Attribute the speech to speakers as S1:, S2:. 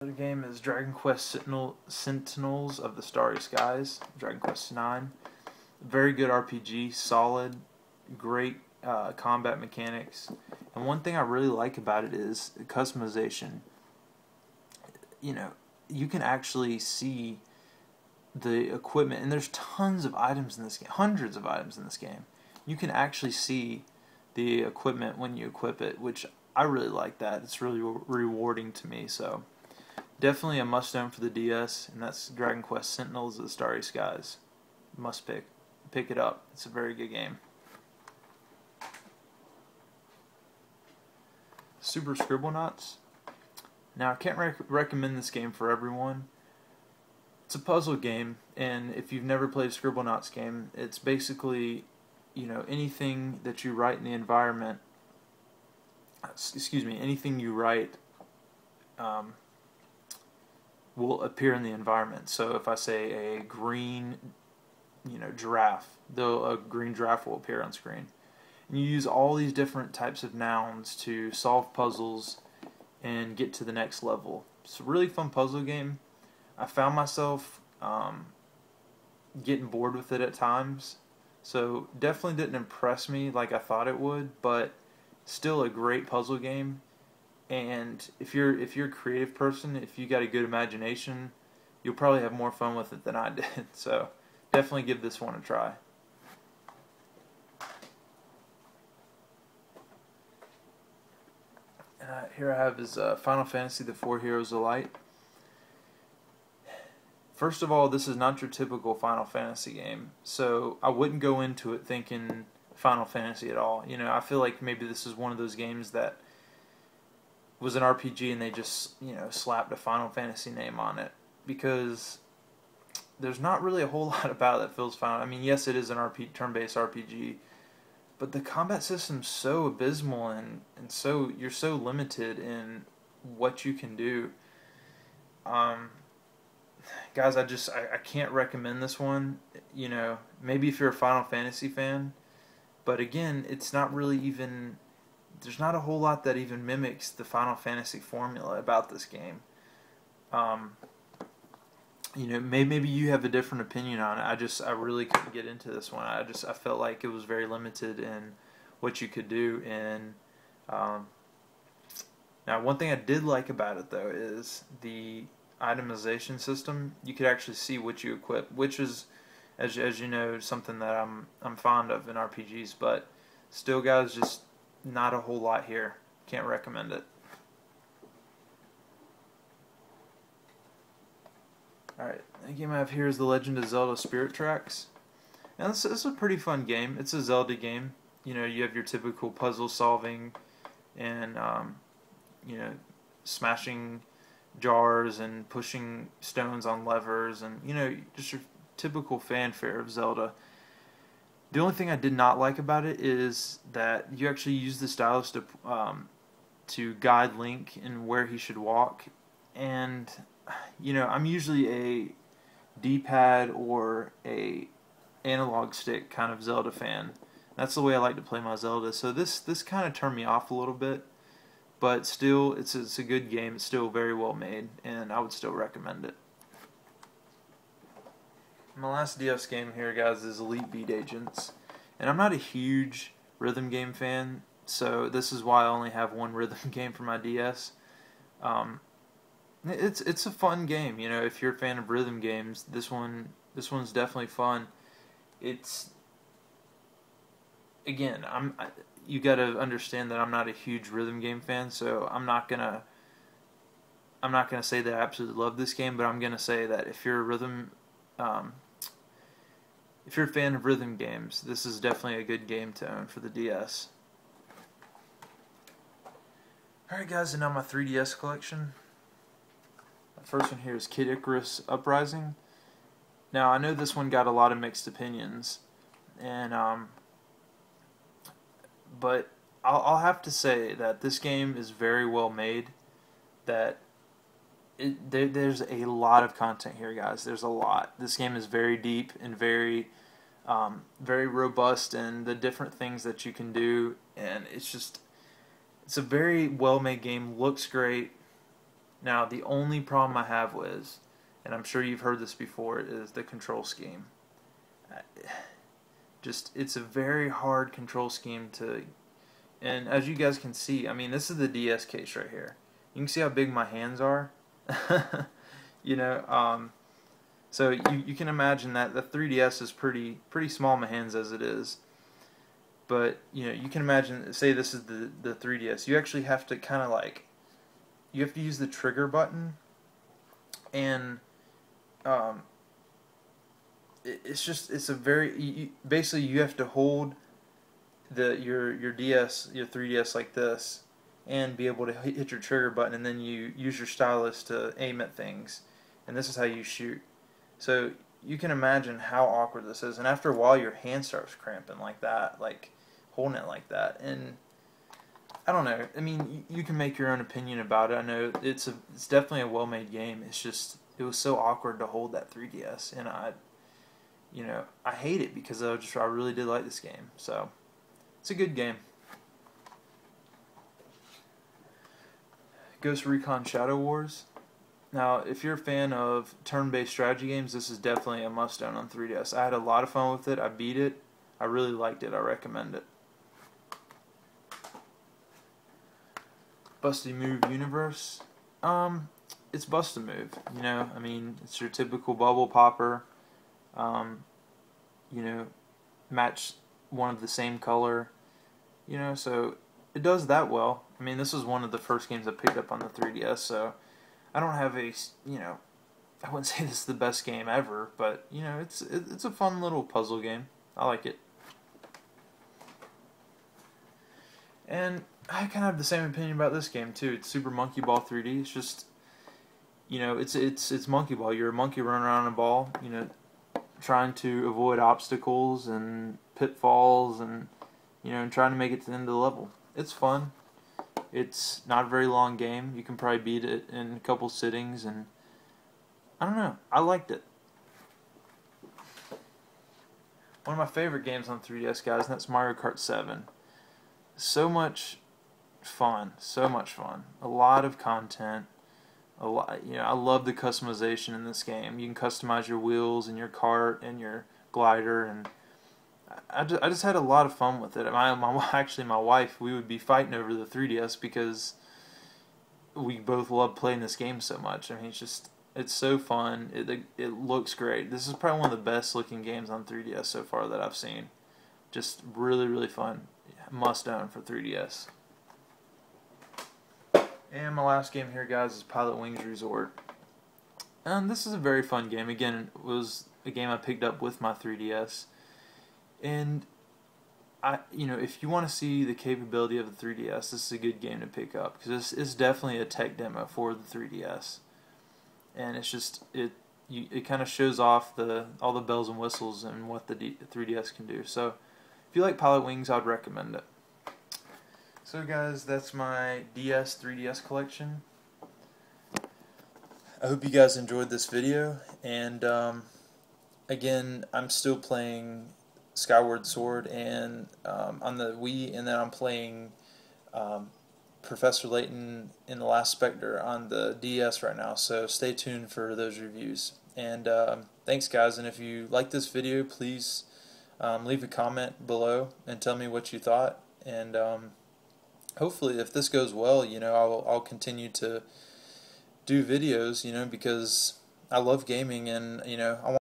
S1: The game is Dragon Quest Sentinels of the Starry Skies, Dragon Quest IX. Very good RPG, solid, great combat mechanics. And one thing I really like about it is customization. You know, you can actually see the equipment, and there's tons of items in this game, hundreds of items in this game. You can actually see the equipment when you equip it, which I really like that. It's really rewarding to me, so definitely a must-own for the DS, and that's Dragon Quest Sentinels of the Starry Skies. Must pick. Pick it up. It's a very good game. Super Scribblenauts. Now, I can't recommend this game for everyone. It's a puzzle game, and if you've never played a Scribblenauts game, it's basically, anything that you write in the environment, anything you write will appear in the environment. So if I say a green, giraffe, a green giraffe will appear on screen. And you use all these different types of nouns to solve puzzles and get to the next level. It's a really fun puzzle game. I found myself getting bored with it at times, so definitely didn't impress me like I thought it would, but still a great puzzle game. And if you're a creative person, if you got a good imagination, you'll probably have more fun with it than I did. So definitely give this one a try. Here I have is Final Fantasy: The Four Heroes of Light. First of all, this is not your typical Final Fantasy game, so I wouldn't go into it thinking Final Fantasy at all. I feel like maybe this is one of those games that was an RPG and they just, slapped a Final Fantasy name on it, because there's not really a whole lot about it that feels Final. I mean, yes, it is an turn-based RPG, but the combat system's so abysmal, and so you're so limited in what you can do. Guys, I can't recommend this one. Maybe if you're a Final Fantasy fan, but again, it's not really even. There's not a whole lot that even mimics the Final Fantasy formula about this game. Maybe you have a different opinion on it. I really couldn't get into this one. I felt like it was very limited in what you could do. And now, one thing I did like about it though is the itemization system. You could actually see what you equip, which is, as you know, something that I'm fond of in RPGs. But still, guys, just not a whole lot here. Can't recommend it. Alright, the game I have here is The Legend of Zelda Spirit Tracks. Now this is a pretty fun game. It's a Zelda game. You have your typical puzzle solving and, smashing jars and pushing stones on levers and, just your typical fanfare of Zelda. The only thing I did not like about it is that you actually use the stylus to guide Link in where he should walk. And, I'm usually a D-pad or a analog stick kind of Zelda fan. That's the way I like to play my Zelda. So this kind of turned me off a little bit. But still, it's a good game. It's still very well made, and I would still recommend it. My last DS game here, guys, is Elite Beat Agents. And I'm not a huge rhythm game fan, so this is why I only have one rhythm game for my DS. It's a fun game, if you're a fan of rhythm games, this one's definitely fun. It's, again, you got to understand that I'm not a huge rhythm game fan, so I'm not gonna say that I absolutely love this game, but I'm gonna say that if you're a fan of rhythm games, this is definitely a good game to own for the DS. Alright, guys, and now my 3DS collection. The first one here is Kid Icarus Uprising. Now, I know this one got a lot of mixed opinions, and but I'll have to say that this game is very well made. That there's a lot of content here, guys. There's a lot. This game is very deep and very robust, and the different things that you can do, and it's a very well made game. Looks great. Now, the only problem I have is, and I'm sure you've heard this before, is the control scheme. Just, it's a very hard control scheme to, and as you guys can see, I mean, this is the DS case right here. You can see how big my hands are. You know, so you can imagine that the 3DS is pretty small in my hands as it is. But, you know, you can imagine, say this is the 3DS. You actually have to kind of like, you have to use the trigger button, and it's a very, basically you have to hold your DS, your 3DS like this, and be able to hit your trigger button, and then you use your stylus to aim at things, and this is how you shoot. So you can imagine how awkward this is, and after a while your hand starts cramping like that, like holding it like that, and I don't know. I mean, you can make your own opinion about it. I know it's definitely a well-made game. It's just, it was so awkward to hold that 3DS, and I hate it because I really did like this game. So it's a good game. Ghost Recon Shadow Wars. Now, if you're a fan of turn-based strategy games, this is definitely a must-own on 3DS. I had a lot of fun with it. I beat it. I really liked it. I recommend it. Bust-A-Move Universe. It's Bust-A-Move. You know, I mean, it's your typical bubble popper. You know, match one of the same color. You know, so it does that well. I mean, this was one of the first games I picked up on the 3DS, so I don't have a, you know, I wouldn't say this is the best game ever, but, you know, it's a fun little puzzle game. I like it. And I kind of have the same opinion about this game too. It's Super Monkey Ball 3D. It's just, you know, it's Monkey Ball. You're a monkey running around a ball, you know, trying to avoid obstacles and pitfalls, and you know, and trying to make it to the end of the level. It's fun. It's not a very long game. You can probably beat it in a couple sittings, and I don't know. I liked it. One of my favorite games on 3DS, guys, and that's Mario Kart 7. So much fun. So much fun. A lot of content. A lot, you know, I love the customization in this game. You can customize your wheels and your cart and your glider, and I just had a lot of fun with it. Actually, my wife, we would be fighting over the 3DS because we both love playing this game so much. I mean, it's so fun. It looks great. This is probably one of the best looking games on 3DS so far that I've seen. Just really fun. Must own for 3DS. And my last game here, guys, is Pilot Wings Resort. And this is a very fun game. Again, it was a game I picked up with my 3DS. And you know, if you want to see the capability of the 3DS, this is a good game to pick up, because this is definitely a tech demo for the 3DS. And it's just it kind of shows off all the bells and whistles and what the 3DS can do. So if you like Pilot Wings, I'd recommend it. So guys, that's my 3DS collection. I hope you guys enjoyed this video, and again, I'm still playing Skyward Sword and on the Wii, and then I'm playing Professor Layton in The Last Spectre on the DS right now, so stay tuned for those reviews. And thanks guys, and if you like this video, please leave a comment below and tell me what you thought, and hopefully if this goes well, you know, I'll continue to do videos, you know, because I love gaming, and you know, I want